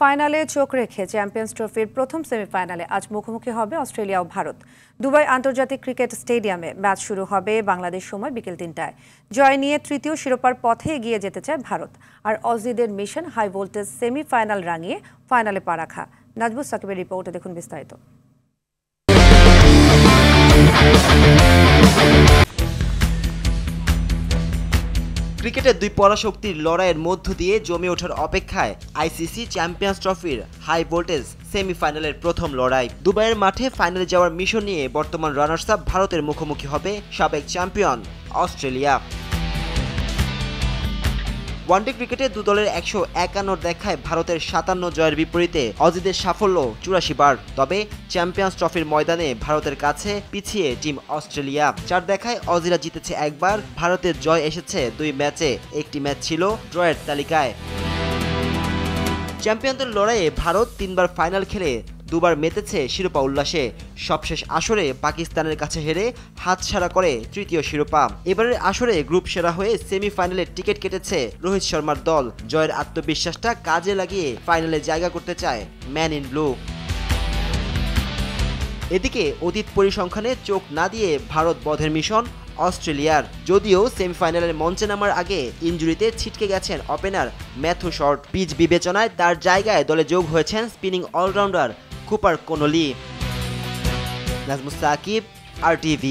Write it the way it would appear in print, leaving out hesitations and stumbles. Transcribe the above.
ফাইনালে চোখ রেখে চ্যাম্পিয়ন্স ট্রফির প্রথম সেমিফাইনালে আজ মুখোমুখি হবে অস্ট্রেলিয়া ও ভারত। দুবাই আন্তর্জাতিক ক্রিকেট স্টেডিয়ামে ম্যাচ শুরু হবে বাংলাদেশ সময় বিকেল ৩টায়। জয় নিয়ে তৃতীয় শিরোপার পথে এগিয়ে যেতে চায় ভারত। আর অজিদের মিশন হাই ভোল্টেজ সেমিফাইনাল রাঙিয়ে ফাইনালে পা রাখা। নাজবুস সাকিবের রিপোর্টে দেখুন বিস্তারিত। ক্রিকেটের দুই পরাশক্তির লড়াইয়ের মধ্য দিয়ে জমে ওঠার অপেক্ষায় আইসিসি চ্যাম্পিয়ন্স ট্রফির হাই ভোল্টেজ সেমিফাইনালের প্রথম লড়াই। দুবাইয়ের মাঠে ফাইনালে যাওয়ার মিশন নিয়ে বর্তমান রানার্স আপ ভারতের মুখোমুখি হবে সাবেক চ্যাম্পিয়ন অস্ট্রেলিয়া। ওয়ানডে ক্রিকেটে দু দলের ১৫১ দেখায় ভারতের ৫৭ জয়ের বিপরীতে অজিদের সাফল্য ৮৪ বার। তবে চ্যাম্পিয়ন্স ট্রফির ময়দানে ভারতের কাছে পিছিয়ে টিম অস্ট্রেলিয়া। ৪ দেখায় অজিরা জিতেছে একবার, ভারতের জয় এসেছে ২ ম্যাচে, একটি ম্যাচ ছিল ড্রয়ের তালিকায়। চ্যাম্পিয়নদের লড়াইয়ে ভারত ৩বার ফাইনাল খেলে দুবার মেতেছে শিরোপা উল্লাসে। সবশেষ আসরে পাকিস্তানের কাছে হেরে হাতছাড়া করে তৃতীয় শিরোপা। এবারের আসরে গ্রুপ সেরা হয়ে সেমিফাইনালের টিকিট কেটেছে রোহিত শর্মার দল। জয়ের আত্মবিশ্বাসটা কাজে লাগিয়ে ফাইনালে জায়গা করতে চায় ম্যান ইন ব্লু। এদিকে অতীত পরিসংখ্যানে চোখ না দিয়ে ভারত বধের মিশন অস্ট্রেলিয়ার। যদিও সেমিফাইনালের মঞ্চে নামার আগে ইনজুরিতে ছিটকে গেছেন ওপেনার ম্যাথু শর্ট। পিচ বিবেচনায় তার জায়গায় দলে যোগ হয়েছেন spinning allrounder Cooper Connolly. Nazmus Sakib, RTV।